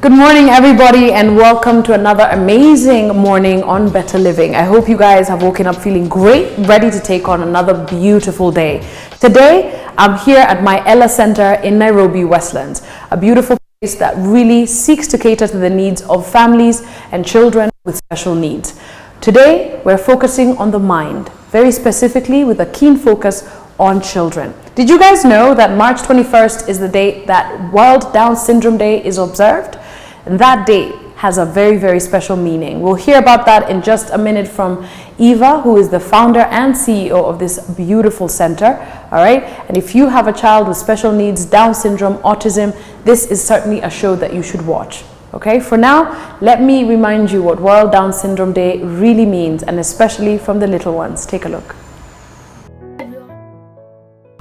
Good morning, everybody, and welcome to another amazing morning on Better Living. I hope you guys have woken up feeling great, ready to take on another beautiful day. Today, I'm here at my Ella Center in Nairobi, Westlands, a beautiful place that really seeks to cater to the needs of families and children with special needs. Today, we're focusing on the mind, very specifically with a keen focus on children. Did you guys know that March 21st is the date that World Down Syndrome Day is observed? And that date has a very, very special meaning. We'll hear about that in just a minute from Eva, who is the founder and CEO of this beautiful center. All right. And if you have a child with special needs, Down syndrome, autism, this is certainly a show that you should watch. Okay. For now, let me remind you what World Down Syndrome Day really means, and especially from the little ones. Take a look.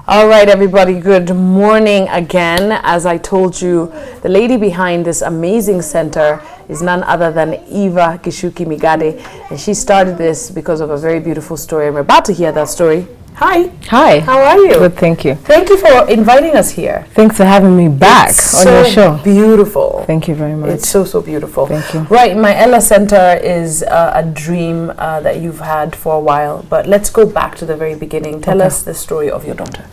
All right, everybody, good morning again. As I told you, the lady behind this amazing center is none other than Eva Gichuki Migade, and she started this because of a very beautiful story, and we're about to hear that story. Hi. Hi. How are you? Good, thank you. Thank you for inviting us here. Thanks for having me back on your show. Beautiful. Thank you very much. It's so beautiful. Thank you. Right, my Ella Center is a dream that you've had for a while, but let's go back to the very beginning. Tell us the story of your daughter.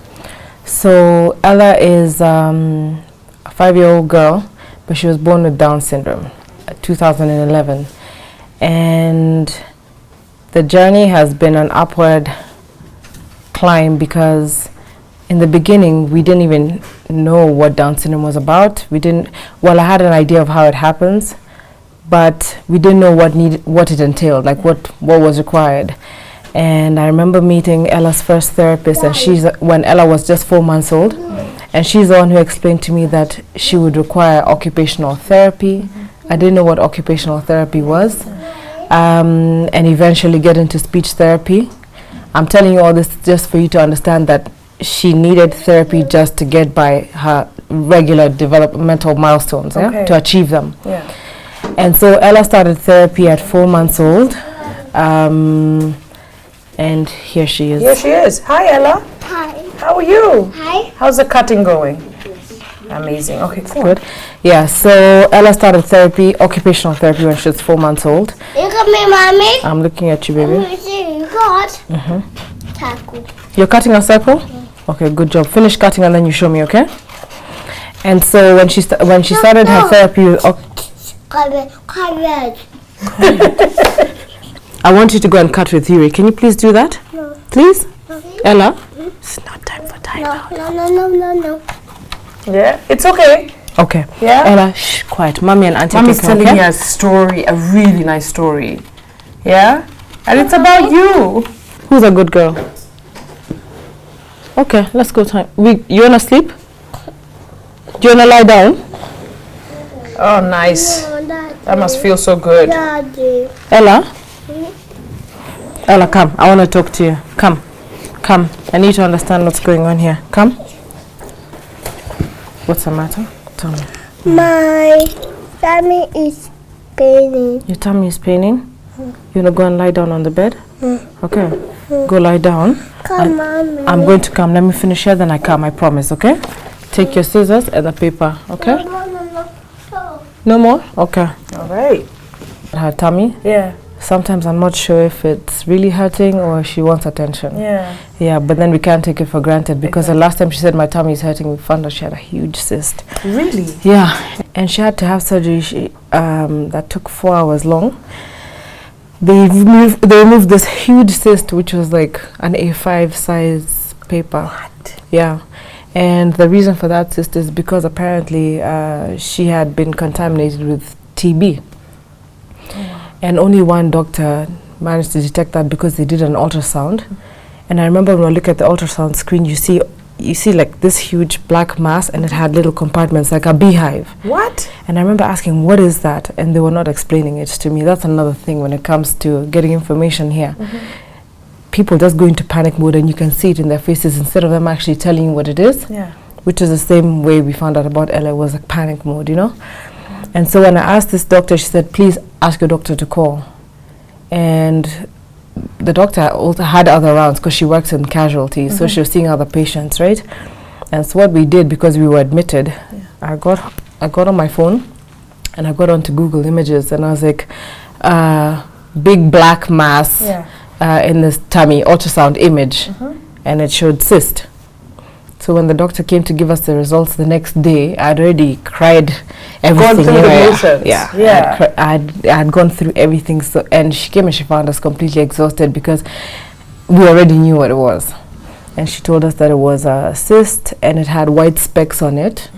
So Ella is a 5-year-old girl, but she was born with Down syndrome, 2011. And the journey has been an upward climb because in the beginning we didn't even know what Down syndrome was about. I had an idea of how it happens, but we didn't know what it entailed, like what was required. And I remember meeting Ella's first therapist, and when Ella was just 4 months old, and she's the one who explained to me that she would require occupational therapy. I didn't know what occupational therapy was, and eventually get into speech therapy. I'm telling you all this just for you to understand that she needed therapy just to get by her regular developmental milestones, to achieve them. Yeah. And so Ella started therapy at 4 months old. And here she is. Here she is. Hi, Ella. Hi. How are you? Hi. How's the cutting going? Amazing. Okay, cool. Good. Yeah, so Ella started occupational therapy when she was 4 months old. Look at me, Mommy. I'm looking at you, baby. You got circle. You're cutting a circle? Okay, good job. Finish cutting and then you show me, okay? And so when she started her therapy, I want you to go and cut with Yuri. Can you please do that? No. Please? No. Ella? It's not time for time out. No. Yeah, it's okay. Okay. Yeah? Ella, shh, quiet. Mommy and Auntie Mommy's telling me a story, a really nice story. Yeah? And it's about you. Who's a good girl? Okay, let's go time. You wanna sleep? Do you wanna lie down? Oh, nice. That must feel so good. Daddy. Ella? Ella, come. I want to talk to you. Come. I need to understand what's going on here. Come. What's the matter? Tell me. My tummy is paining. Your tummy is paining? You want to go and lie down on the bed? Okay. Go lie down. Come, Mommy. I'm going to come. Let me finish here, then I come. I promise, okay? Take your scissors and the paper, okay? No. No more? Okay. All right. Her tummy? Yeah. Sometimes I'm not sure if it's really hurting or she wants attention. Yeah, but then we can't take it for granted because the last time she said my tummy is hurting, we found out she had a huge cyst. Really? Yeah, and she had to have surgery that took 4 hours long. They removed this huge cyst, which was like an A5 size paper. What? Yeah, and the reason for that cyst is because apparently she had been contaminated with TB. And only one doctor managed to detect that because they did an ultrasound. And I remember when I look at the ultrasound screen, you see like this huge black mass, and it had little compartments like a beehive. What? And I remember asking, what is that? And they were not explaining it to me. That's another thing when it comes to getting information here. People just go into panic mode, and you can see it in their faces instead of them actually telling you what it is. Yeah. Which is the same way we found out about Ella, was like panic mode, you know? And so when I asked this doctor, she said, please ask your doctor to call. And the doctor also had other rounds because she works in casualties, so she was seeing other patients, right? And so what we did, because we were admitted, I got on my phone And I got onto Google Images and I was like, big black mass in this tummy, ultrasound image, and it showed cyst. So when the doctor came to give us the results the next day, I'd already cried everything. Gone through the motions. Yeah. I had gone through everything. So, and she came and she found us completely exhausted because we already knew what it was. And she told us that it was a cyst and it had white specks on it,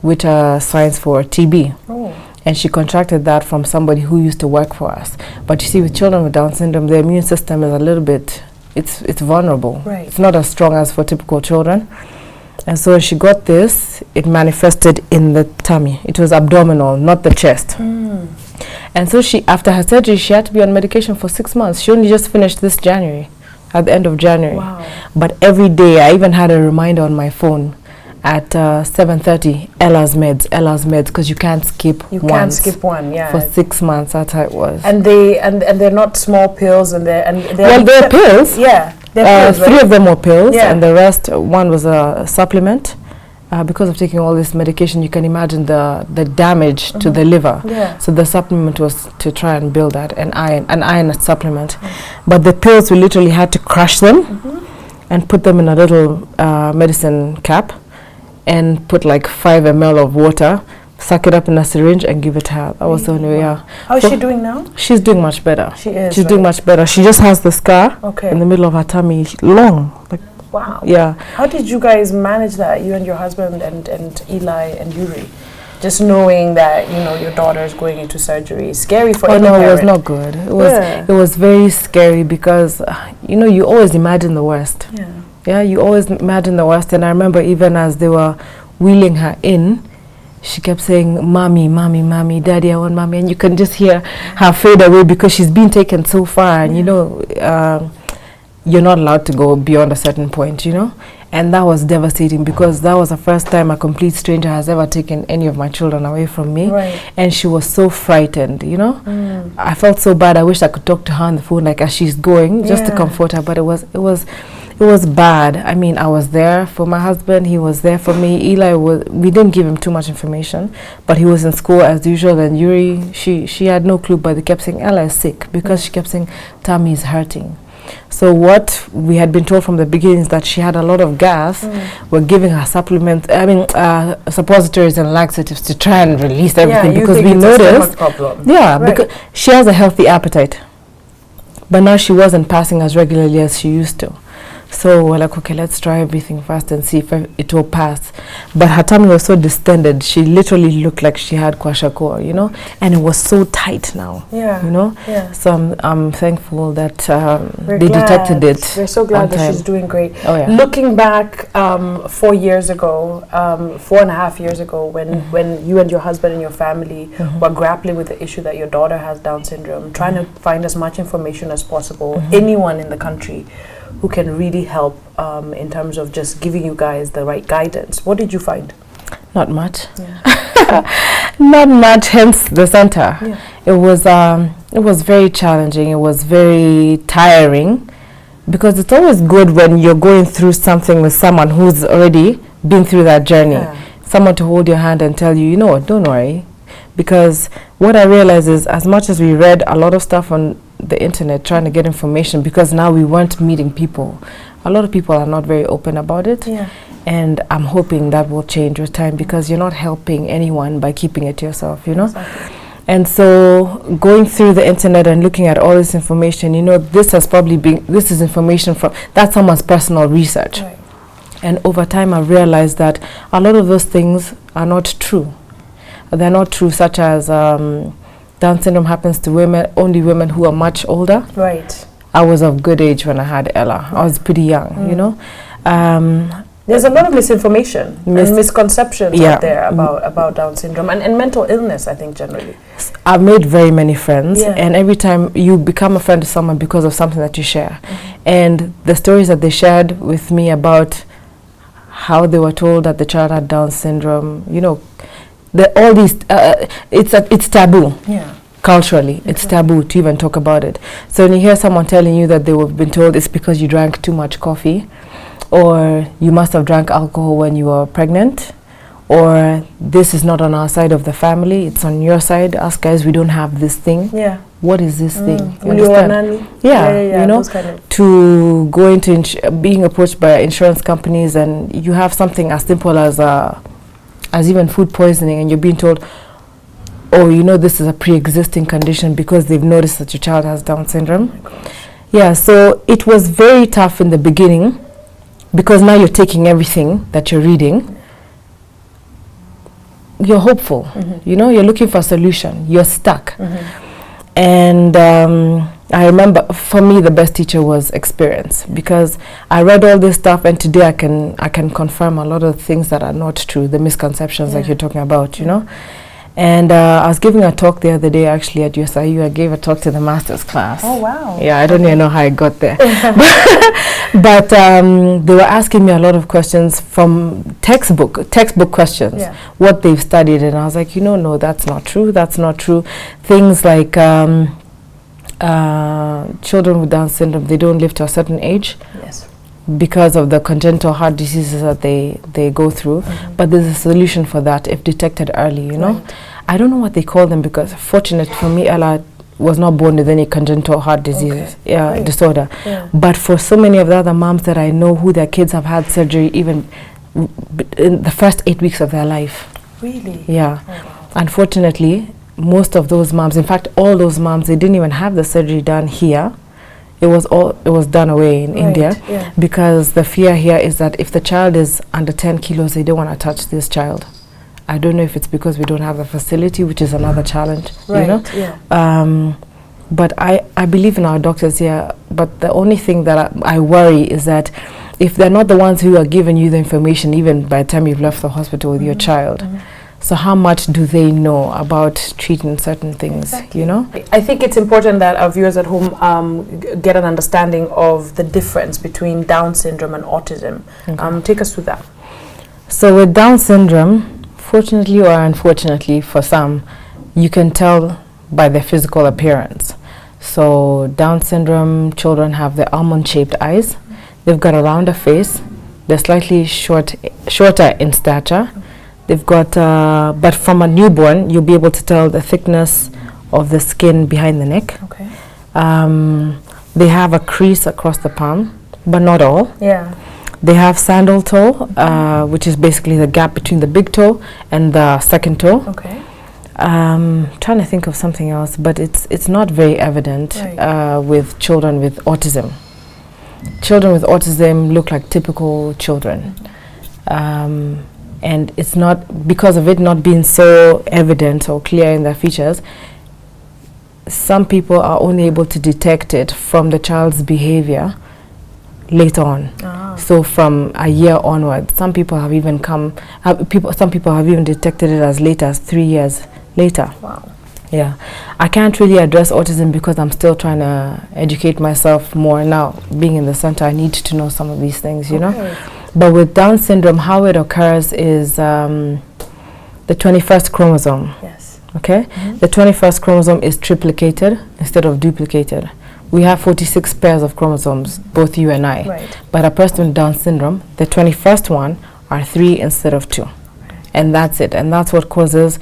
which are signs for TB. Oh. And she contracted that from somebody who used to work for us. But you see, with children with Down syndrome, their immune system is a little bit, it's vulnerable. Right. It's not as strong as for typical children. And so when she got this, it manifested in the tummy. It was abdominal, not the chest. And so she, after her surgery, she had to be on medication for 6 months. She only just finished this January, at the end of January. Wow. But every day, I even had a reminder on my phone at 7:30, Ella's meds, because you can't skip You can't skip one, for 6 months. That's how it was. And they're not small pills, and they're well, they're pills. Yeah, they're pills, 3 of them were pills, Yeah. and the rest, one was a supplement. Because of taking all this medication, you can imagine the damage to the liver. Yeah. So the supplement was to try and build that, an iron supplement. But the pills, we literally had to crush them and put them in a little medicine cap and put like 5 ml of water, suck it up in a syringe and give it to her. That was the only way. Yeah. How is she doing now? She's doing much better. She is. She's doing much better. She just has the scar Okay. in the middle of her tummy, long. Like, Wow. yeah. How did you guys manage that, you and your husband and Eli and Yuri? Just knowing that, your daughter is going into surgery. Scary for any no, parent. it was not good. It was very scary because, you always imagine the worst. Yeah. Yeah, you always imagine the worst. And I remember even as they were wheeling her in, she kept saying, "Mommy, mommy, mommy, daddy, I want mommy." And you can just hear her fade away because she's been taken so far. And, you're not allowed to go beyond a certain point, And that was devastating because that was the first time a complete stranger has ever taken any of my children away from me. Right. And she was so frightened, I felt so bad. I wish I could talk to her on the phone like as she's going just to comfort her, but it was bad. I mean, I was there for my husband, he was there for me. Eli we didn't give him too much information, but he was in school as usual. And Yuri, she had no clue, but they kept saying Ella is sick because she kept saying tummy is hurting. So what we had been told from the beginning is that she had a lot of gas. We're giving her supplements, suppositories and laxatives to try and release everything because we noticed. Yeah, right. Because she has a healthy appetite, but now she wasn't passing as regularly as she used to. So we're like, okay, let's try everything first and see if it will pass. But her tummy was so distended, she literally looked like she had kwashiorkor, and it was so tight now, Yeah. So I'm thankful that they detected it. We're so glad that she's doing great. Oh, yeah. Looking back 4 years ago, 4.5 years ago, when you and your husband and your family were grappling with the issue that your daughter has Down syndrome, trying to find as much information as possible, anyone in the country who can really help in terms of just giving you guys the right guidance. What did you find? Not much. Yeah. Not much, hence the center. Yeah. It was very challenging. It was very tiring because it's always good when you're going through something with someone who's already been through that journey. Yeah. Someone to hold your hand and tell you, don't worry. Because what I realized is as much as we read a lot of stuff on the internet trying to get information, because now we weren't meeting people, a lot of people are not very open about it. Yeah. And I'm hoping that will change with time because you're not helping anyone by keeping it to yourself, Exactly. And so going through the internet and looking at all this information, this is information that's someone's personal research. Right. And over time I realized that a lot of those things are not true. They're not true, such as Down syndrome happens to only women who are much older. Right. I was of good age when I had Ella. I was pretty young, There's a lot of misinformation and misconceptions out there about Down syndrome and mental illness, I think, generally. I've made very many friends, and every time you become a friend to someone because of something that you share. And the stories that they shared with me about how they were told that the child had Down syndrome, all these, it's taboo. Yeah. Culturally, it's taboo to even talk about it. So when you hear someone telling you that they were been told it's because you drank too much coffee, or you must have drank alcohol when you were pregnant, or this is not on our side of the family, it's on your side. Us guys, we don't have this thing. Yeah. What is this thing? You Ulio understand? nani? Yeah, you know, those kind of. to go into being approached by insurance companies, and you have something as simple as even food poisoning, and you're being told, oh, you know, this is a pre-existing condition because they've noticed that your child has Down syndrome. Yeah, so it was very tough in the beginning, because now you're taking everything that you're reading. You're hopeful, you know, you're looking for a solution, you're stuck. And I remember, for me, the best teacher was experience, because I read all this stuff, and today I can confirm a lot of things that are not true, the misconceptions like you're talking about, you know. And I was giving a talk the other day, actually, at USIU. I gave a talk to the master's class. Oh, wow. Yeah, I don't even know how I got there. But they were asking me a lot of questions from textbook questions, what they've studied. And I was like, no, that's not true. That's not true. Things like children with Down syndrome, they don't live to a certain age. Yes. Because of the congenital heart diseases that they go through. But there's a solution for that if detected early, you know. Right. I don't know what they call them, because fortunate for me, Ella was not born with any congenital heart disease disorder. Yeah. But for so many of the other moms that I know who their kids have had surgery even in the first 8 weeks of their life. Really? Yeah. Oh, wow. Unfortunately, most of those moms, in fact, all those moms, they didn't even have the surgery done here. It was done away in India, because the fear here is that if the child is under 10 kilos, they don't want to touch this child. I don't know if it's because we don't have a facility, which is another challenge, you know. Yeah. But I believe in our doctors here. But the only thing that I worry is that if they're not the ones who are giving you the information, even by the time you've left the hospital with your child, so how much do they know about treating certain things, you know? I think it's important that our viewers at home get an understanding of the difference between Down syndrome and autism. Take us through that. So with Down syndrome, fortunately or unfortunately for some, you can tell by their physical appearance. So Down syndrome children have the almond-shaped eyes. They've got a rounder face. They're slightly shorter in stature. They've got, but from a newborn, you'll be able to tell the thickness of the skin behind the neck. Okay. They have a crease across the palm, but not all. Yeah. They have sandal toe, which is basically the gap between the big toe and the second toe. Okay. Trying to think of something else, but it's not very evident with children with autism. Children with autism look like typical children. And it's not, because of it not being so evident or clear in their features, some people are only able to detect it from the child's behavior later on. So from a year onward, some people have even some people have even detected it as late as 3 years later. Wow. Yeah. I can't really address autism because I'm still trying to educate myself more now. Being in the center, I need to know some of these things, you know. But with Down syndrome, how it occurs is the 21st chromosome. Yes. Okay? The 21st chromosome is triplicated instead of duplicated. We have 46 pairs of chromosomes, both you and I. Right. But a person with Down syndrome, the 21st one are 3 instead of 2. And that's it. And that's what causes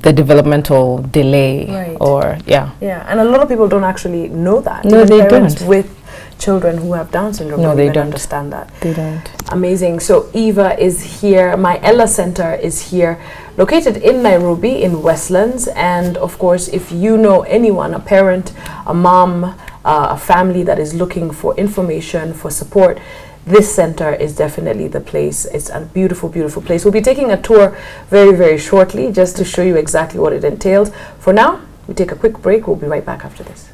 the developmental delay. Or, yeah. Yeah, and a lot of people don't actually know that. No, they don't. With children who have Down syndrome, no, they don't understand that. They don't. Amazing. So Eva is here. My Ella Center is here, located in Nairobi, in Westlands. And of course, if you know anyone, a parent, a mom, a family that is looking for information, for support, this center is definitely the place. It's a beautiful, beautiful place. We'll be taking a tour very, very shortly, just to show you exactly what it entails. For now, we take a quick break. We'll be right back after this.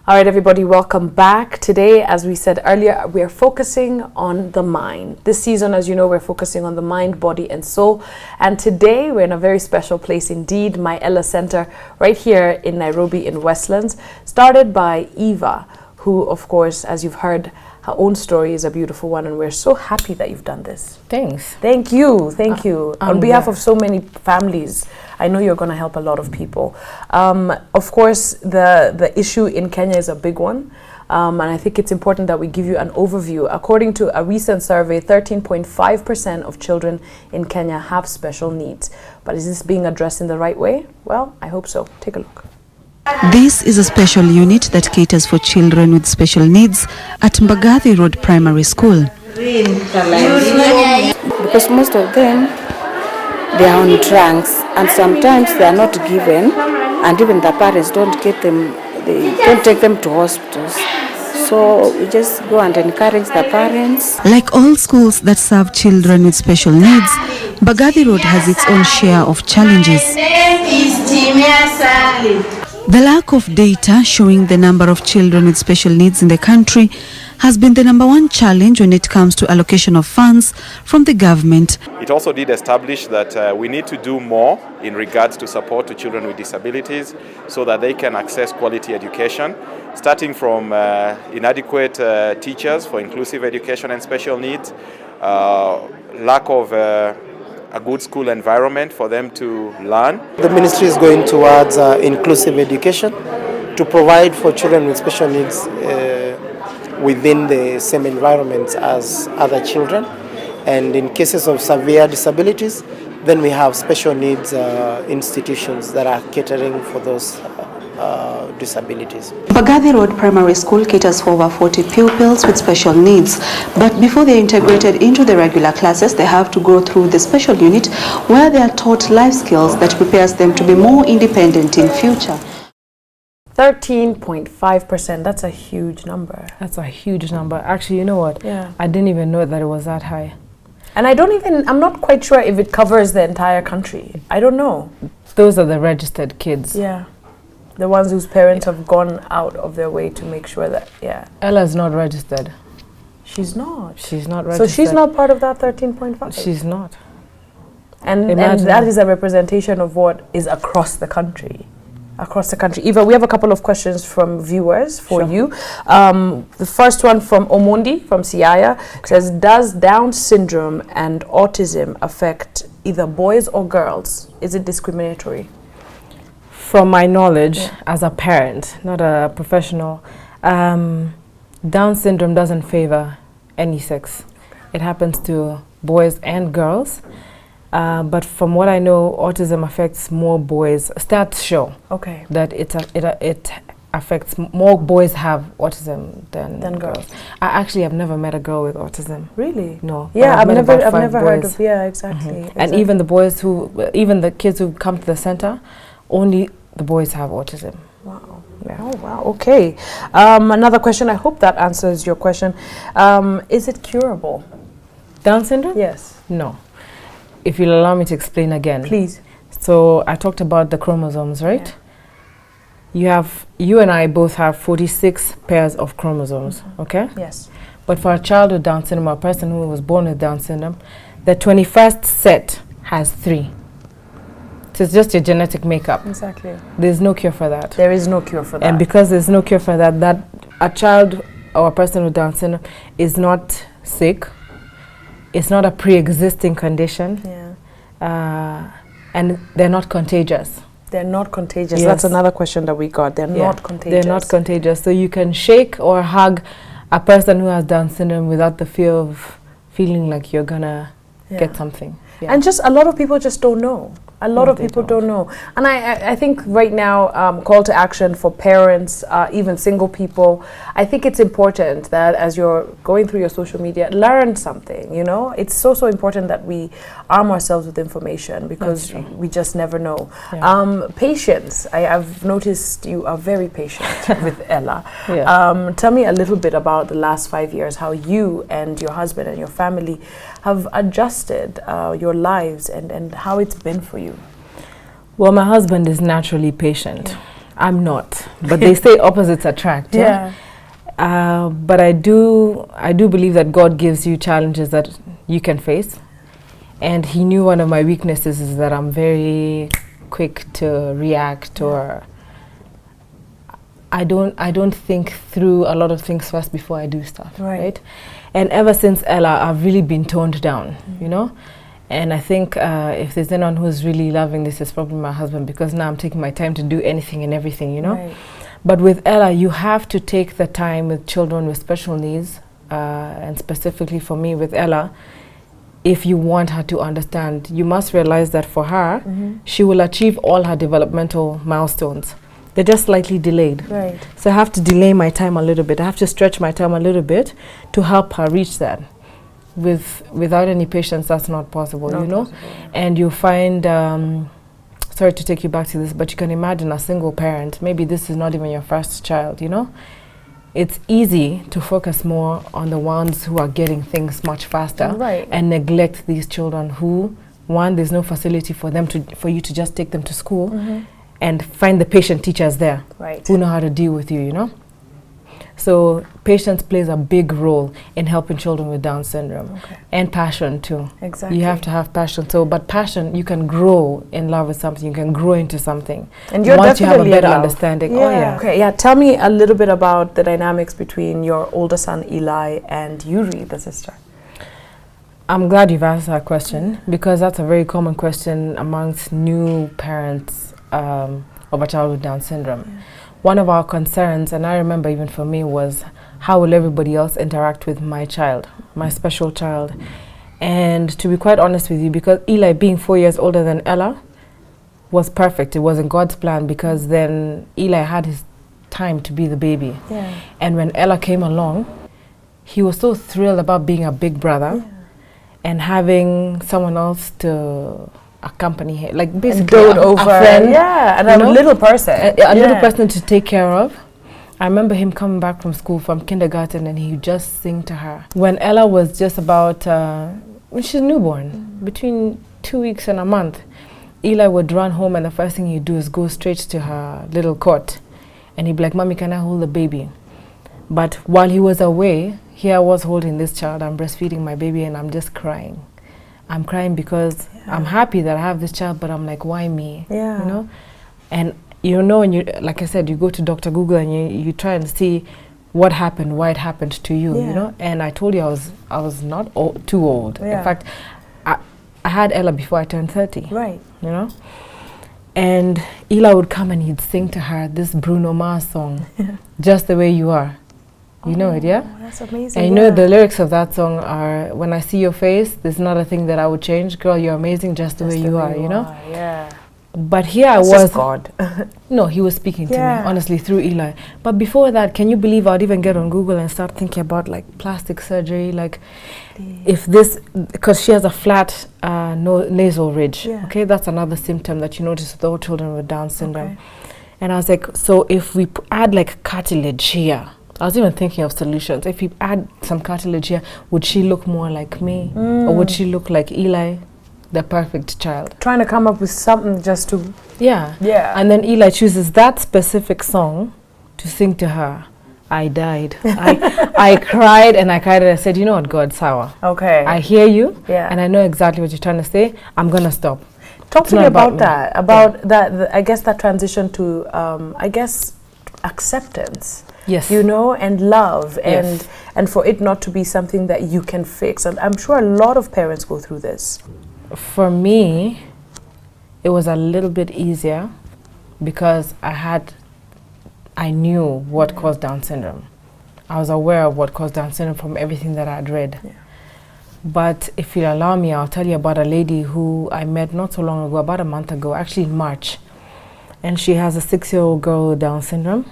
All right, everybody, welcome back. Today, as we said earlier, we are focusing on the mind. This season, as you know, we're focusing on the mind, body, and soul. And today, we're in a very special place indeed, my Ella Center, right here in Nairobi in Westlands, started by Eva, who, of course, as you've heard, her own story is a beautiful one, and we're so happy that you've done this. Thanks. Thank you. Thank you. On behalf of so many families, I know you're going to help a lot of people. Of course, the issue in Kenya is a big one. And I think it's important that we give you an overview. According to a recent survey, 13.5% of children in Kenya have special needs. But is this being addressed in the right way? Well, I hope so. Take a look. This is a special unit that caters for children with special needs at Mbagathi Road Primary School. Because most of them, they are on trunks, and sometimes they are not given, and even the parents don't get them, they don't take them to hospitals. So we just go and encourage the parents. Like all schools that serve children with special needs, Mbagathi Road has its own share of challenges. The lack of data showing the number of children with special needs in the country has been the #1 challenge when it comes to allocation of funds from the government. It also did establish that we need to do more in regards to support to children with disabilities so that they can access quality education, starting from inadequate teachers for inclusive education and special needs, lack of a good school environment for them to learn. The ministry is going towards inclusive education to provide for children with special needs within the same environments as other children. And in cases of severe disabilities, then we have special needs institutions that are catering for those disabilities. Mbagathi Road Primary School caters for over 40 pupils with special needs, but before they're integrated into the regular classes, they have to go through the special unit where they are taught life skills that prepares them to be more independent in future. 13.5%, that's a huge number. That's a huge number. Actually, you know what? Yeah. I didn't even know that it was that high. And I'm not quite sure if it covers the entire country. I don't know. Those are the registered kids. Yeah. The ones whose parents have gone out of their way to make sure that, yeah. Ella's not registered. She's not. She's not registered. So she's not part of that 13.5? She's not. And that is a representation of what is across the country. Across the country. Eva, we have a couple of questions from viewers for you. The first one from Omondi from Siaya says, does Down syndrome and autism affect either boys or girls? Is it discriminatory? From my knowledge, as a parent, not a professional, Down syndrome doesn't favor any sex. It happens to boys and girls. But from what I know, autism affects more boys. Stats show that it affects more boys have autism than girls. I actually have never met a girl with autism. Really? No. Yeah, I've never heard of. Yeah, exactly. And even the kids who come to the center, only the boys have autism. Wow. Yeah. Oh wow. Okay. Another question. I hope that answers your question. Is it curable? Down syndrome? Yes. No. If you'll allow me to explain again. Please. So I talked about the chromosomes, right? Yeah. You and I both have 46 pairs of chromosomes, okay? Yes. But for a child with Down syndrome, a person who was born with Down syndrome, the 21st set has 3. So it's just your genetic makeup. Exactly. There's no cure for that. There is no cure for that. And because there's no cure for that, that a child or a person with Down syndrome is not sick. It's not a pre-existing condition. Yeah. And they're not contagious. They're not contagious. Yes. That's another question that we got. They're not contagious. They're not contagious. So you can shake or hug a person who has Down syndrome without the fear of feeling like you're gonna get something. Yeah. And just a lot of people just don't know. A lot of people don't know. And I think right now, call to action for parents, even single people, I think it's important that as you're going through your social media, learn something, you know? It's so important that we arm ourselves with information because we just never know. Yeah. Patience. I've noticed you are very patient with Ella. Yeah. Tell me a little bit about the last 5 years, how you and your husband and your family have adjusted your lives and how it's been for you. Well, my husband is naturally patient. Yeah. I'm not, but they say opposites attract. Yeah. But I do believe that God gives you challenges that you can face, and He knew one of my weaknesses is that I'm very quick to react, or I don't think through a lot of things first before I do stuff. Right? And ever since Ella, I've really been toned down. You know. And I think if there's anyone who's really loving this, it's probably my husband, because now I'm taking my time to do anything and everything, you know. Right. But with Ella, you have to take the time with children with special needs, and specifically for me with Ella, if you want her to understand, you must realize that for her, she will achieve all her developmental milestones. They're just slightly delayed. Right. So I have to delay my time a little bit. I have to stretch my time a little bit to help her reach that. Without any patience, that's not possible, you know? And you find, sorry to take you back to this, but you can imagine a single parent, maybe this is not even your first child, you know? It's easy to focus more on the ones who are getting things much faster, right, and neglect these children who, one, there's no facility for you to just take them to school and find the patient teachers there, right, who know how to deal with you, you know? So patience plays a big role in helping children with Down syndrome, and passion too. Exactly. You have to have passion. So, but passion, you can grow in love with something. You can grow into something. And you're once you have a definitely better in love. understanding. Yeah. Oh yeah. Okay. Yeah. Tell me a little bit about the dynamics between your older son Eli and Yuri, the sister. I'm glad you've asked that question, because that's a very common question amongst new parents of a child with Down syndrome. Yeah. One of our concerns, and I remember even for me, was how will everybody else interact with my child, my special child? And to be quite honest with you, because Eli being 4 years older than Ella was perfect. It was in God's plan, because then Eli had his time to be the baby. Yeah. And when Ella came along, he was so thrilled about being a big brother and having someone else to accompany him, like basically a friend, and a little person, a little person to take care of. I remember him coming back from school, from kindergarten, and he would just sing to her. When Ella was just about, when she's newborn, between 2 weeks and a month, Eli would run home, and the first thing he'd do is go straight to her little cot, and he'd be like, "Mommy, can I hold the baby?" But while he was away, here I was holding this child, I'm breastfeeding my baby, and I'm just crying. I'm crying because I'm happy that I have this child, but I'm like, why me? Yeah. You know? And you know, when you, like I said, you go to Dr. Google and you try and see what happened, why it happened to you, you know? And I told you I was not too old. Yeah. In fact, I had Ella before I turned 30. Right. You know? And Eli would come and he'd sing to her this Bruno Mars song, Just the Way You Are. You know it, yeah? That's amazing. And you know the lyrics of that song are, when I see your face, there's not a thing that I would change. Girl, you're amazing just the way you are, you know? Yeah. But here That's I was... just God. No, he was speaking to me, honestly, through Eli. But before that, can you believe I'd even get on Google and start thinking about like plastic surgery, like if this, because she has a flat nasal ridge, okay? That's another symptom that you notice with all children with Down syndrome. And I was like, so if we add like cartilage here, I was even thinking of solutions. If we add some cartilage here, would she look more like me? Or would she look like Eli, the perfect child? Trying to come up with something just to... Yeah. And then Eli chooses that specific song to sing to her. I died. I cried and I cried and I said, you know what, God, sawa. Okay. I hear you and I know exactly what you're trying to say. I'm going to stop. Talk to me about that, I guess that transition to, I guess, acceptance. Yes. You know, and love, and for it not to be something that you can fix. And I'm sure a lot of parents go through this. For me, it was a little bit easier because I knew what caused Down syndrome. I was aware of what caused Down syndrome from everything that I'd read. Yeah. But if you allow me, I'll tell you about a lady who I met not so long ago, about a month ago, actually in March. And she has a 6-year-old girl with Down syndrome.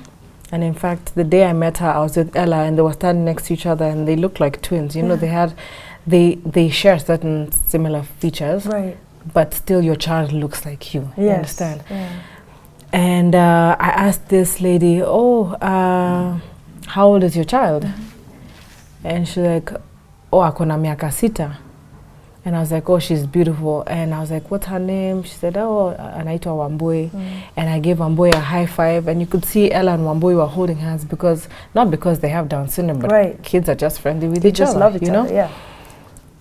And in fact, the day I met her, I was with Ella and they were standing next to each other and they looked like twins. You know, they share certain similar features, but still your child looks like you. You understand? Yeah. And I asked this lady, how old is your child? And she's like, akona miaka 6. And I was like, she's beautiful. And I was like, what's her name? She said, anaitwa Wambui. And I gave Wambui a high five. And you could see Ella and Wambui were holding hands because, not because they have Down syndrome, but kids are just friendly with each other. They just love each other, yeah.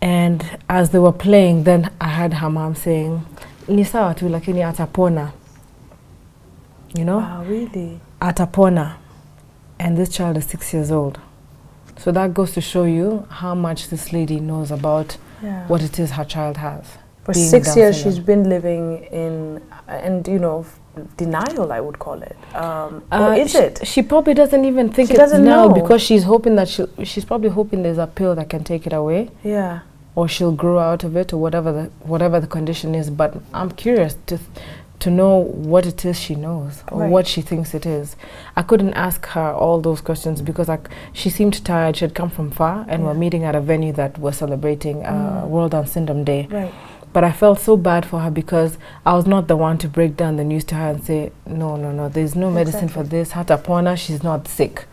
And as they were playing, then I heard her mom saying, ni sawa tu lakini atapona. You know? Wow, really? Atapona. And this child is 6 years old. So that goes to show you how much this lady knows about what it is her child has. For being 6 Down years, syndrome. she's been living in, and denial, I would call it. Or is it? She probably doesn't even think She it's doesn't now know. because she's hoping that she's probably hoping there's a pill that can take it away, Yeah. or she'll grow out of it, or whatever the condition is. But I'm curious to know what it is she knows, or Right. what she thinks it is. I couldn't ask her all those questions because she seemed tired. She had come from far, and we're meeting at a venue that was celebrating World Down Syndrome Day. Right. But I felt so bad for her because I was not the one to break down the news to her and say, no, there's no medicine for this. Hatapona, she's not sick,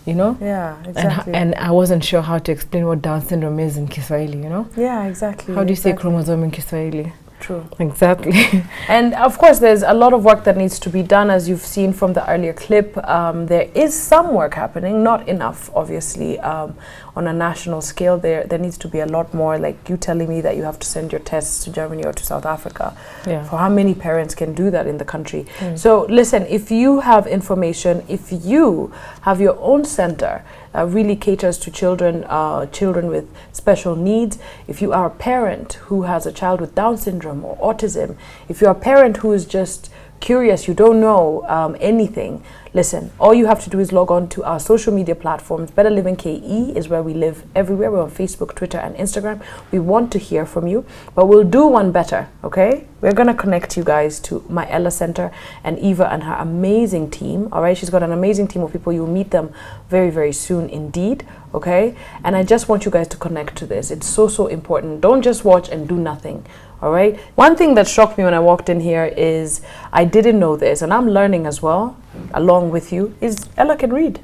Yeah, exactly. And I wasn't sure how to explain what Down syndrome is in Kiswahili, yeah, exactly. How do you say exactly. chromosome in Kiswahili? True. Exactly. And of course, there's a lot of work that needs to be done, as you've seen from the earlier clip. There is some work happening, not enough, obviously, on a national scale. There needs to be a lot more, like you telling me that you have to send your tests to Germany or to South Africa. Yeah. For how many parents can do that in the country? So listen, if you have information, if you have your own center, really caters to children with special needs. If you are a parent who has a child with Down syndrome or autism, if you're a parent who is just curious, you don't know anything, listen, all you have to do is log on to our social media platforms. Better Living KE is where we live everywhere. We're on Facebook, Twitter, and Instagram. We want to hear from you, but we'll do one better, okay? We're going to connect you guys to my Ella Center and Eva and her amazing team, all right? She's got an amazing team of people. You'll meet them very, very soon indeed, okay? And I just want you guys to connect to this. It's so, so important. Don't just watch and do nothing. All right. One thing that shocked me when I walked in here is I didn't know this, and I'm learning as well, along with you, is Ella can read.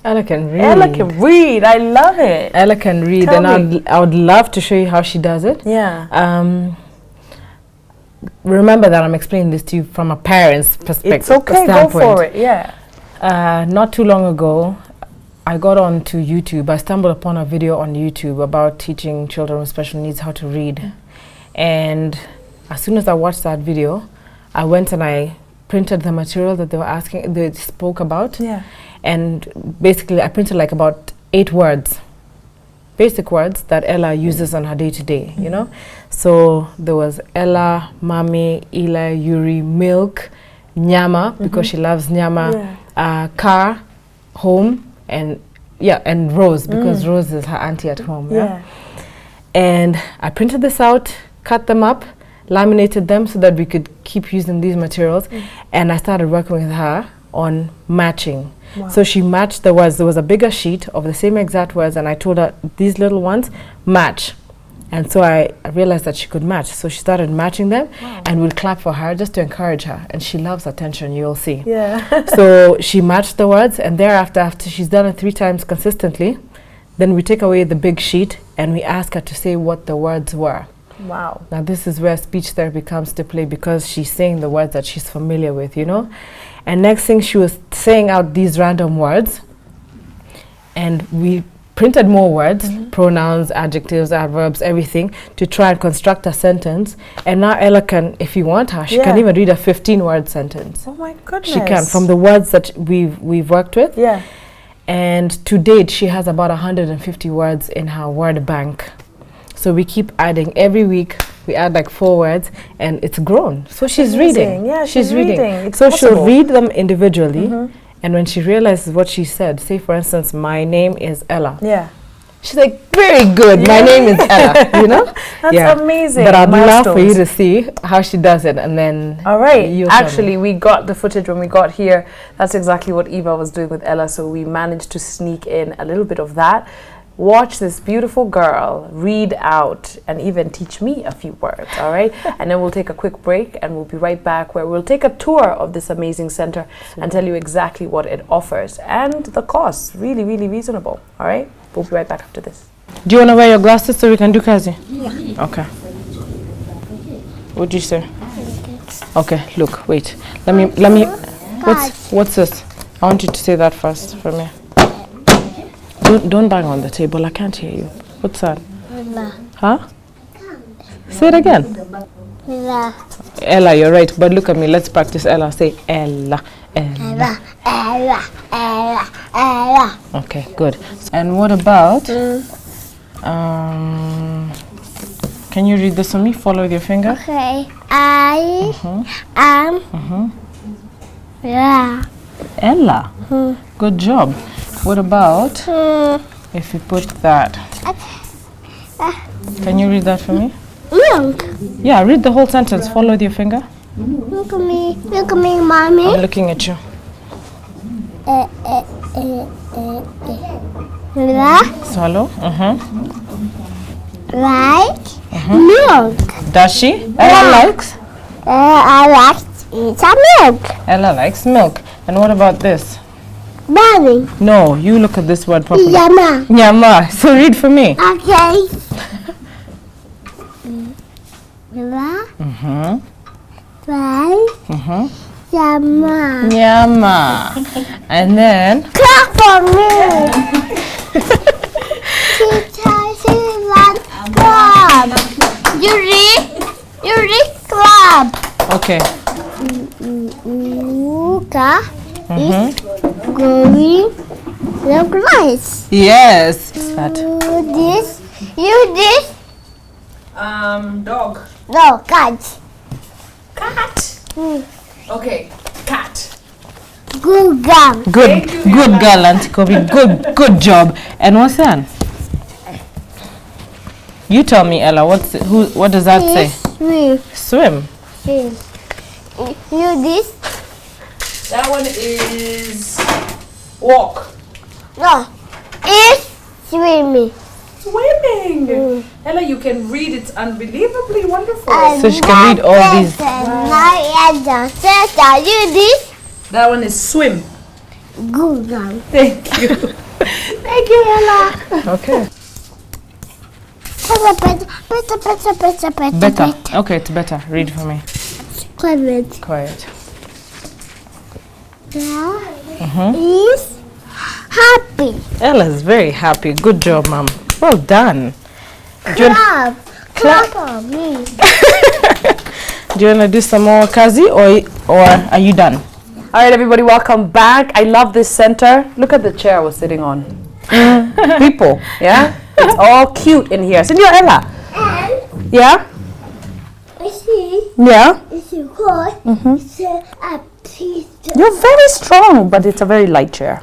Ella can read. Ella can read. I love it. Ella can read, Tell and me. I would love to show you how she does it. Yeah. Remember that I'm explaining this to you from a parent's perspective. It's okay. Go for it. Yeah. Not too long ago, I got onto YouTube. I stumbled upon a video on YouTube about teaching children with special needs how to read. And as soon as I watched that video, I went and I printed the material that they spoke about. Yeah. And basically I printed like about 8 words, basic words that Ella uses on her day-to-day, So there was Ella, Mami, Ila, Yuri, milk, Nyama, because she loves Nyama, car, home, and Rose, because Rose is her auntie at home. Yeah. And I printed this out, cut them up, laminated them so that we could keep using these materials. And I started working with her on matching. Wow. So she matched the words. There was a bigger sheet of the same exact words, and I told her, these little ones, match. And so I realized that she could match. So she started matching them, and we'll clap for her just to encourage her. And she loves attention, you'll see. Yeah. So she matched the words, and thereafter, after she's done it 3 times consistently, then we take away the big sheet, and we ask her to say what the words were. Wow. Now this is where speech therapy comes to play, because she's saying the words that she's familiar with, And next thing, she was saying out these random words, and we printed more words, pronouns, adjectives, adverbs, everything, to try and construct a sentence. And now Ella can, if you want her, she can even read a 15-word sentence. Oh my goodness. She can, from the words that we've worked with. Yeah. And to date, she has about 150 words in her word bank. So we keep adding every week. We add like 4 words, and it's grown. So she's reading. Yeah, she's reading. It's so possible. she'll read them individually, and when she realizes what she said, say for instance, my name is Ella. Yeah. She's like, very good. My name is Ella. That's amazing. But I'd love for you Milestones. to see how she does it, and then. All right. you'll tell me. Actually, we got the footage when we got here. That's exactly what Eva was doing with Ella. So we managed to sneak in a little bit of that. Watch this beautiful girl read out and even teach me a few words, all right? And then we'll take a quick break, and we'll be right back, where we'll take a tour of this amazing center and tell you exactly what it offers. And the cost, really, really reasonable, all right? We'll be right back after this. Do you want to wear your glasses so we can do Kazi? Yeah. Okay. What did you say? Okay, look, wait. Let me. What's this? I want you to say that first for me. Don't bang on the table. I can't hear you. What's that? Ella. Huh? Say it again. Ella. Ella, you're right. But look at me. Let's practice Ella. Say Ella. Ella. Ella. Ella. Ella. Okay, good. And what about Can you read this for me? Follow with your finger. Okay. I am Ella. Ella. Good job. What about if you put that? Can you read that for me? Milk. Yeah, read the whole sentence. Follow with your finger. Look at me. Look at me, mommy. I'm looking at you. Ella Swallow. like milk. Does she? Ella likes? I like to eat some milk. Ella likes milk. And what about this? Mommy. No, you look at this word properly. Yama. Nyama. So read for me. Okay. Ella like Yama. Nyama. And then Clap for me. Teacher, clap. You read clap. okay. Luca is going look nice. Yes. That. You this. Dog. No, cat. Cat. Okay, cat. Good girl. Good girl, Auntie Kobi. Good job. And what's that? You tell me, Ella. What does that say? Swim. You this. That one is walk. No, it's swimming. Swimming. Ella, you can read. It's unbelievably wonderful. So she can read all these. You this. That one is swim. Good girl. Thank you. Thank you, Ella. Okay. Better. Better. Okay, it's better. Read for me. Quiet. Quiet. Is happy. Ella's very happy. Good job, Mom. Well done. Clap. Clap for me. Do you want to do some more, Kazi, or are you done? All right, everybody, welcome back. I love this center. Look at the chair I was sitting on. People, yeah? It's all cute in here. Senor Ella. And Yeah? I see Yeah? it's a good. It's a piece. You're very strong, but it's a very light chair.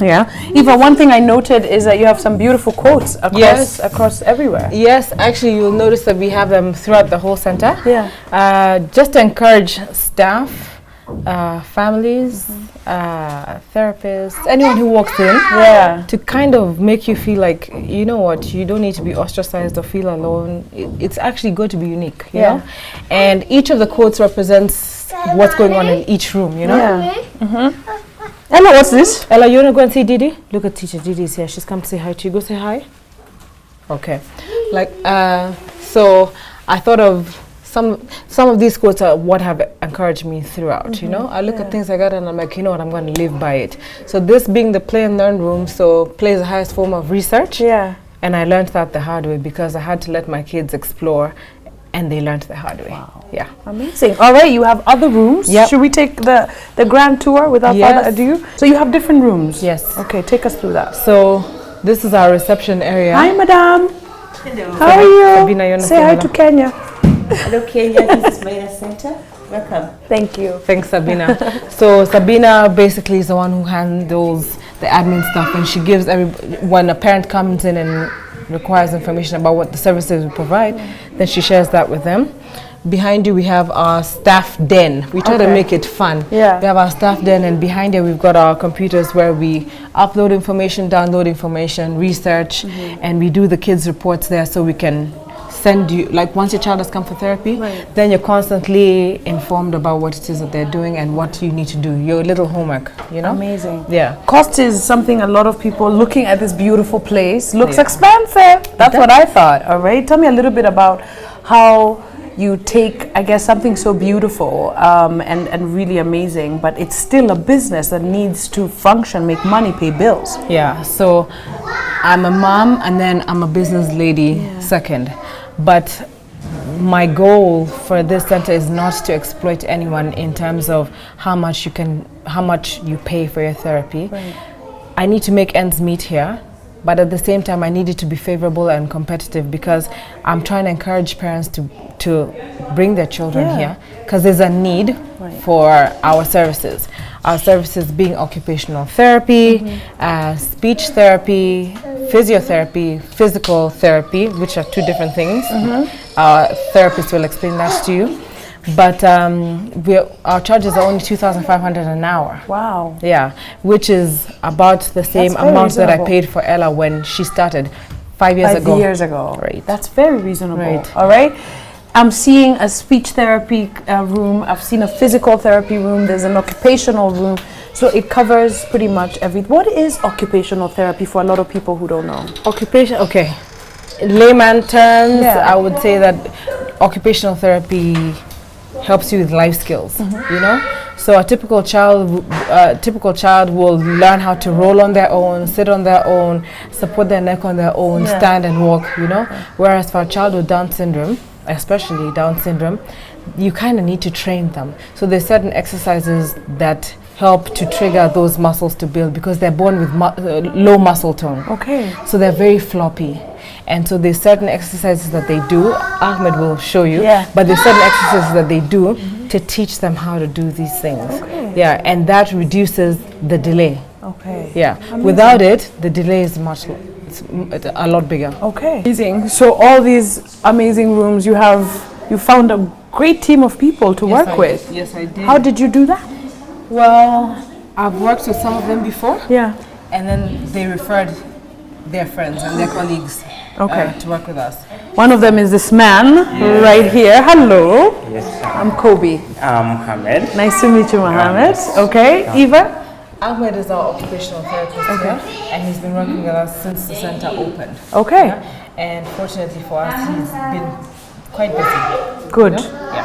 Yeah. Eva, one thing I noted is that you have some beautiful quotes across everywhere. Yes, actually, you'll notice that we have them throughout the whole center. Yeah. Just to encourage staff, families, therapists, anyone who walks in, to kind of make you feel like, you know what, you don't need to be ostracized or feel alone. It's actually good to be unique, you know? And each of the quotes represents what's going on in each room, you know? Yeah. Ella, what's this? Ella, you want to go and see Didi? Look at teacher Didi's here. She's come to say hi to you. Go say hi. Okay. Like, so I thought of some of these quotes are what have encouraged me throughout, you know? I look at things like that and I'm like, you know what, I'm going to live by it. So this being the play and learn room, so play is the highest form of research. Yeah. And I learned that the hard way because I had to let my kids explore and they learned the hard way. Wow. Yeah. Amazing. All right, you have other rooms. Yep. Should we take the grand tour without further ado? So you have different rooms. Yes. Okay, take us through that. So this is our reception area. Hi, madam. Hello. How are you? Sabina, you wanna say say hi hello? to Kenya. Hello, Kenya. This is Maina Center. Welcome. Thank you. Thanks, Sabina. So Sabina basically is the one who handles the admin stuff, and she gives when a parent comes in and requires information about what the services we provide, then she shares that with them. Behind you we have our staff den. We try to make it fun. Yeah. We have our staff den, and behind here we've got our computers where we upload information, download information, research, and we do the kids' reports there so we can send you, like once your child has come for therapy, then you're constantly informed about what it is that they're doing and what you need to do, your little homework, you know? Amazing. Yeah. Cost is something a lot of people looking at this beautiful place looks expensive. That's what I thought. All right. Tell me a little bit about how you take, I guess, something so beautiful and really amazing, but it's still a business that needs to function, make money, pay bills. Yeah. So I'm a mom and then I'm a business lady second. But my goal for this center is not to exploit anyone in terms of how much you pay for your therapy. I need to make ends meet here, but at the same time I need it to be favorable and competitive, because I'm trying to encourage parents to bring their children here, because there's a need for our services. Our services being occupational therapy, speech therapy, physiotherapy, physical therapy, which are two different things. Our therapist will explain that to you. But our charges are only 2,500 an hour. Wow. Yeah, which is about the same amount that I paid for Ella when she started 5 years ago. 5 years ago. Right. That's very reasonable. Right. All right. I'm seeing a speech therapy room. I've seen a physical therapy room. There's an occupational room. So it covers pretty much everything. What is occupational therapy for a lot of people who don't know? Occupation, okay. In layman terms, I would say that occupational therapy helps you with life skills, you know? So a typical child will learn how to roll on their own, sit on their own, support their neck on their own, stand and walk, you know? Whereas for a child with Down syndrome, especially Down syndrome, you kind of need to train them. So there's certain exercises that help to trigger those muscles to build, because they're born with low muscle tone. Okay. So they're very floppy. And so there's certain exercises that they do, Ahmed will show you, but there's certain exercises that they do to teach them how to do these things. Okay. Yeah, and that reduces the delay. Okay. Yeah, Amazing. Without it, the delay is it's a lot bigger. Okay. Amazing. So all these amazing rooms, you found a great team of people to work with. Yes, I did. How did you do that? Well, I've worked with some of them before. Yeah. And then they referred their friends and their colleagues to work with us. One of them is this man right here. Hello. Yes. I'm Kobi. I'm Mohammed. Nice to meet you, Mohammed. Okay. Eva? Ahmed is our occupational therapist here, and he's been working with us since the center opened. Okay. And fortunately for us, he's been quite busy. Good.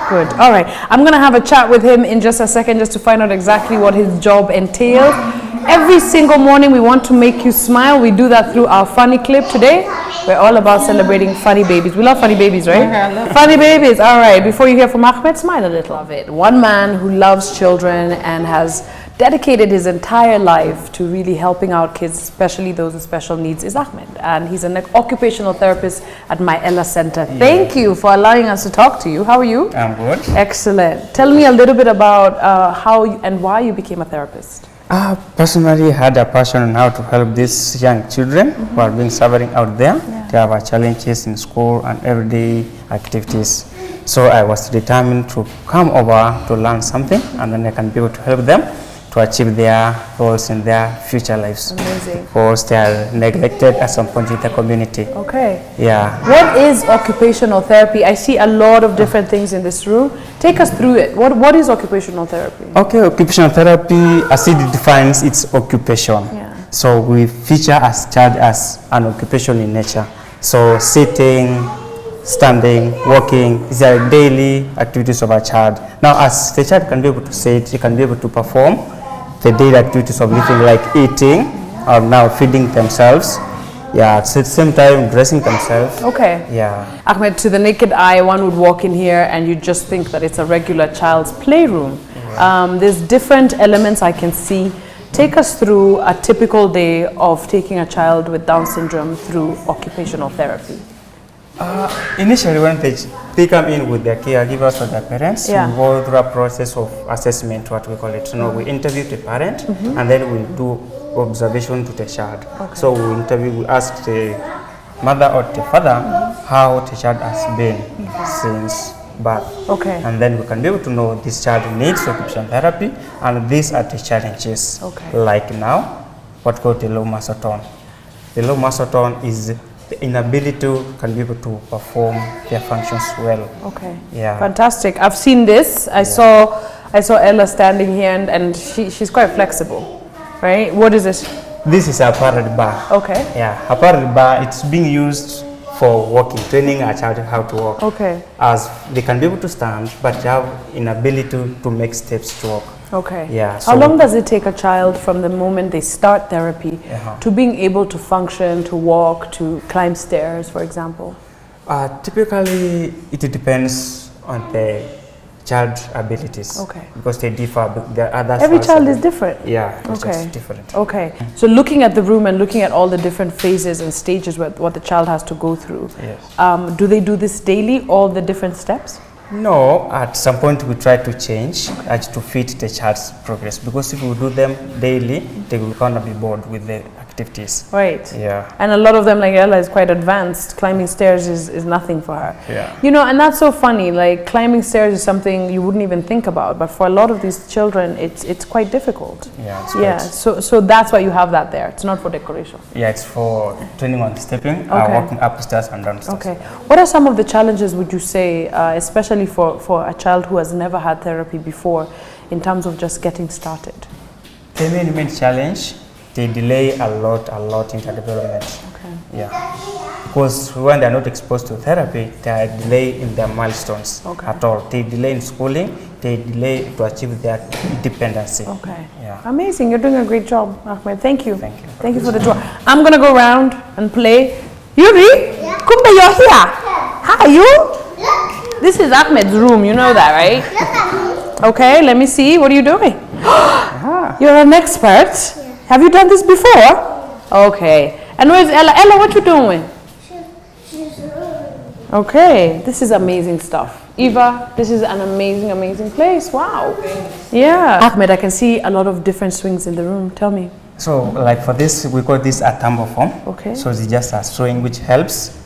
Good. All right. I'm going to have a chat with him in just a second, just to find out exactly what his job entails. Every single morning we want to make you smile. We do that through our funny clip. Today we're all about celebrating funny babies. We love funny babies, right? Funny babies. All right. Before you hear from Ahmed, smile a little. Love it. One man who loves children and has dedicated his entire life to really helping out kids, especially those with special needs, is Ahmed. And he's an occupational therapist at My Ella Center. Thank you for allowing us to talk to you. How are you? I'm good. Excellent. Tell me a little bit about how and why you became a therapist. I personally had a passion on how to help these young children who are being suffering out there. They have challenges in school and everyday activities. So I was determined to come over to learn something, and then I can be able to help them to achieve their goals in their future lives. Amazing. Because they are neglected at some point in the community. Okay. Yeah. What is occupational therapy? I see a lot of different things in this room. Take us through it. What is occupational therapy? Okay, occupational therapy, as it defines its occupation. So we feature as child as an occupation in nature. So sitting, standing, walking, these are daily activities of a child. Now, as the child can be able to sit, he can be able to perform the daily activities of living, like eating or now feeding themselves. Yeah, at the same time dressing themselves. Okay. Yeah. Ahmed, to the naked eye, one would walk in here and you just think that it's a regular child's playroom. There's different elements I can see. Take us through a typical day of taking a child with Down syndrome through occupational therapy. Initially, when they come in with their caregivers or their parents, we go through a process of assessment, what we call it. So, we interview the parent, and then we do observation to the child. So we ask the mother or the father how the child has been since birth. Okay. And then we can be able to know this child needs occupational therapy, and these are the challenges. Okay. Like now, what we call the low muscle tone. The low muscle tone is the inability to be able to perform their functions well. Okay. Yeah. Fantastic. I've seen this. I saw Ella standing here, and she's quite flexible, right? What is this? This is a parallel bar. Okay. Yeah, a parallel bar. It's being used for walking, training a child how to walk. Okay. As they can be able to stand, but they have inability to make steps to walk. Okay. Yeah. How long does it take a child from the moment they start therapy to being able to function, to walk, to climb stairs, for example? Typically, it depends on the child abilities. Okay. Because they differ. The others Every also child is different. Yeah, it's Okay. just different. Okay. So looking at the room and looking at all the different phases and stages what the child has to go through, Yes. do they do this daily, all the different steps? No, at some point we try to change to fit the child's progress, because if we do them daily, they will kind of be bored with the activities. Right. Yeah. And a lot of them, like Ella, is quite advanced. Climbing stairs is nothing for her. Yeah. You know, and that's so funny. Like climbing stairs is something you wouldn't even think about, but for a lot of these children, it's quite difficult. Yeah. It's Yeah. So that's why you have that there. It's not for decoration. Yeah, it's for training on stepping, Okay. walking upstairs and downstairs. Okay. What are some of the challenges, would you say, especially for a child who has never had therapy before, in terms of just getting started? The main challenge, they delay a lot in their development. Okay. Yeah. Because when they're not exposed to therapy, they are delayed in their milestones at all. They delay in schooling, they delay to achieve their dependency. Okay. Yeah. Amazing. You're doing a great job, Ahmed. Thank you. Thank you. Thank you for the tour. I'm going to go around and play. Yuri? Kumbe, you're here. How are you? This is Ahmed's room. You know that, right? Okay, let me see. What are you doing? You're an expert. Have you done this before? Okay. And where's Ella? Ella, what you doing? Okay, this is amazing stuff. Eva, this is an amazing place. Wow. Yeah. Ahmed, I can see a lot of different swings in the room. Tell me. So, like for this, we call this a tumble form. Okay. So it's just a swing which helps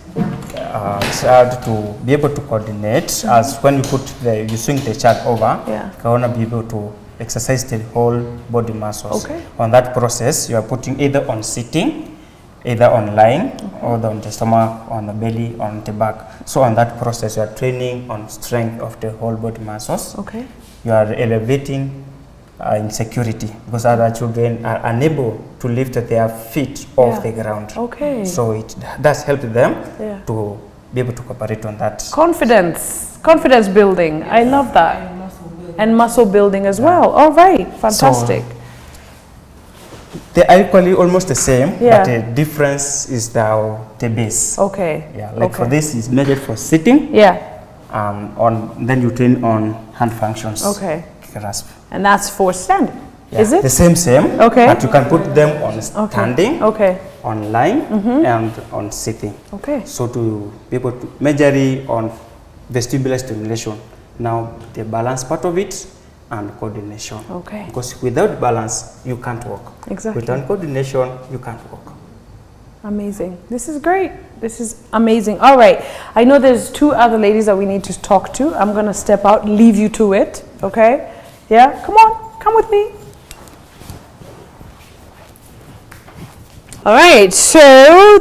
child to be able to coordinate. As when you swing the child over, you want to be able to exercise the whole body muscles. Okay. On that process, you are putting either on sitting, either on lying, or on the stomach, on the belly, on the back. So on that process, you are training on strength of the whole body muscles. Okay. You are elevating insecurity, because other children are unable to lift their feet off the ground. Okay. So it does help them Yeah. to be able to cooperate on that. Confidence building. I love that. And muscle building as well. All right. Fantastic. So they are equally almost the same, Yeah. but the difference is the base. Okay. Yeah, like for this is measured for sitting. Yeah. Then you train on hand functions. Okay. Grasp. And that's for standing. Yeah, Is it? the same? Okay. But you can put them on standing, Okay. on lying, and on sitting. Okay. So to be able to measure it on vestibular stimulation. Now the balance part of it and coordination. Okay. Because without balance, you can't walk. Exactly. Without coordination, you can't walk. Amazing. This is great. This is amazing. All right. I know there's two other ladies that we need to talk to. I'm going to step out, leave you to it. Okay? Yeah? Come on. Come with me. All right. So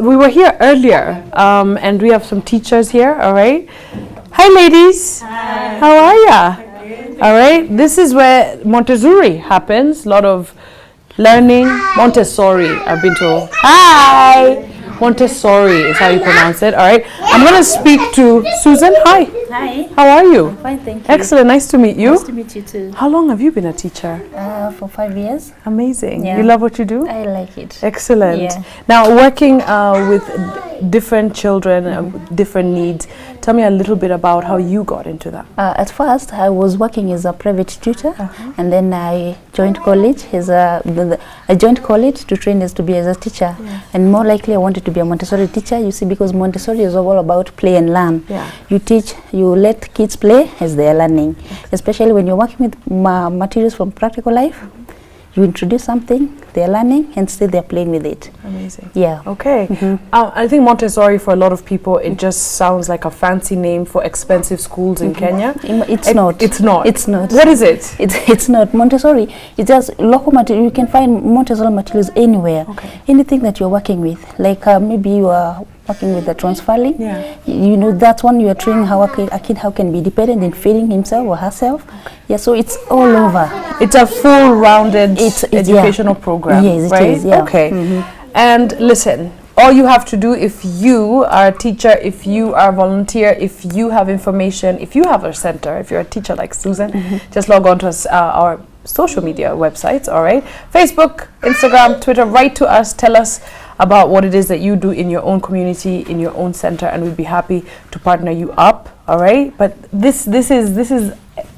we were here earlier, and we have some teachers here. All right. Hi, ladies. Hi. How are ya? All right. This is where Montessori happens. A lot of learning. Montessori, I've been told. Hi. Montessori is how you pronounce it. All right. I'm going to speak to Susan. Hi. Hi. How are you? Fine, thank you. Excellent. Nice to meet you. Nice to meet you too. How long have you been a teacher? For 5 years. Amazing. Yeah. You love what you do? I like it. Excellent. Yeah. Now, working with different children, different needs, tell me a little bit about how you got into that. At first, I was working as a private tutor, and then I joined college. I joined college to train as a teacher, and more likely I wanted to be a Montessori teacher. You see, because Montessori is all about play and learn. Yeah. You teach, you let kids play as they are learning, especially when you're working with materials from practical life. You introduce something, they're learning, and still they're playing with it. Amazing. Yeah. Okay. I think Montessori, for a lot of people, it just sounds like a fancy name for expensive schools in Kenya. It's not. It's not. It's not. What is it? It's not. Montessori, it's just local material. You can find Montessori materials anywhere. Okay. Anything that you're working with. Like maybe you are working with the transferring. Yeah. You know, that's one you are training how a kid how can be dependent in feeding himself or herself. Okay. Yeah, so it's all over. It's a full-rounded educational program. Yes, it right? is. Yeah. Okay. And listen, all you have to do, if you are a teacher, if you are a volunteer, if you have information, if you have a center, if you're a teacher like Susan, just log on to our social media websites, all right? Facebook, Instagram, Twitter, write to us, tell us about what it is that you do in your own community, in your own center, and we'd be happy to partner you up, all right? But this is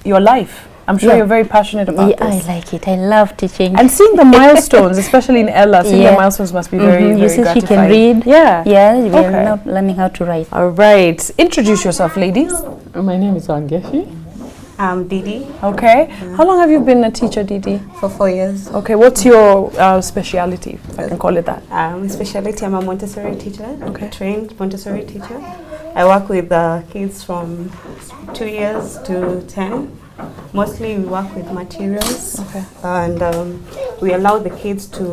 your life. I'm sure you're very passionate about Yeah, this. I like it. I love teaching. And seeing the milestones, especially in Ella, seeing the milestones must be very, very You see, gratifying. she can read. Yeah. Yeah, we are now learning how to write. All right. Introduce yourself, ladies. My name is Wangeshi. I'm Didi. Okay. How long have you been a teacher, Didi? For 4 years. Okay. What's your speciality, if I can call it that? Specialty, I'm a Montessori teacher. Okay. A trained Montessori teacher. I work with kids from 2 years to 10. Mostly we work with materials. Okay. And we allow the kids to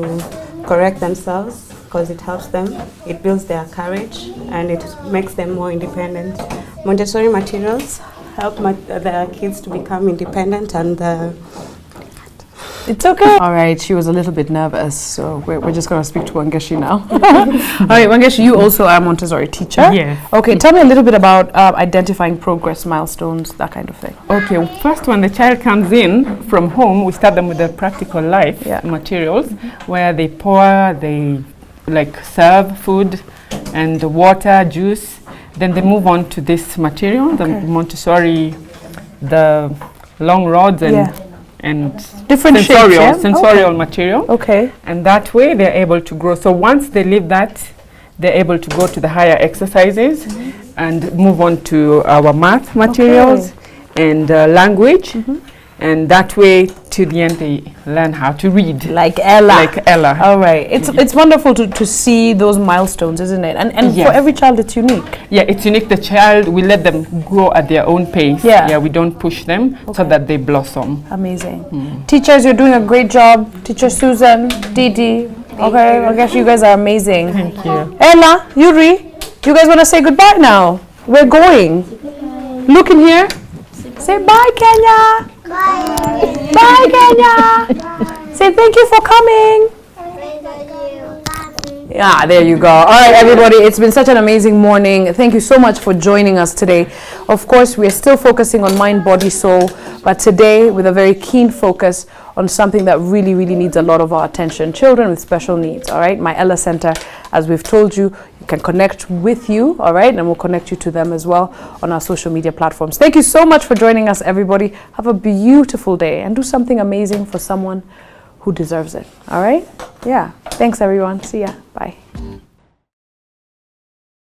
correct themselves because it helps them. It builds their courage and it makes them more independent. Montessori materials help the kids to become independent and It's okay. All right, she was a little bit nervous, so we're just going to speak to Wangeshi now. All right, Wangeshi, you also are a Montessori teacher. Yes. Okay, tell me a little bit about identifying progress, milestones, that kind of thing. Okay, first when the child comes in from home, we start them with the practical life materials, where they pour, they like serve food and water, juice. Then they move on to this material, the Montessori, the long rods and different sensorial material. Okay. And that way they're able to grow. So once they leave that, they're able to go to the higher exercises and move on to our math materials and language. And that way, to the end, they learn how to read. Like Ella. Like Ella. All right. It's wonderful to see those milestones, isn't it? And for every child, it's unique. Yeah, it's unique. The child, we let them grow at their own pace. Yeah, we don't push them so that they blossom. Amazing. Teachers, you're doing a great job. Teacher Susan, Didi. Okay, I guess you guys are amazing. Thank you. Ella, Yuri, you guys want to say goodbye now? We're going. Look in here. Say bye, Kenya. Bye. Bye, Kenya. Say thank you for coming. Yeah, there you go. All right, everybody, it's been such an amazing morning. Thank you so much for joining us today. Of course, we are still focusing on mind, body, soul, but today with a very keen focus on something that really, really needs a lot of our attention, children with special needs, all right? My Ella Center, as we've told you, can connect with you, all right? And we'll connect you to them as well on our social media platforms. Thank you so much for joining us, everybody. Have a beautiful day and do something amazing for someone who deserves it, all right? Yeah. Thanks, everyone. See ya. Bye.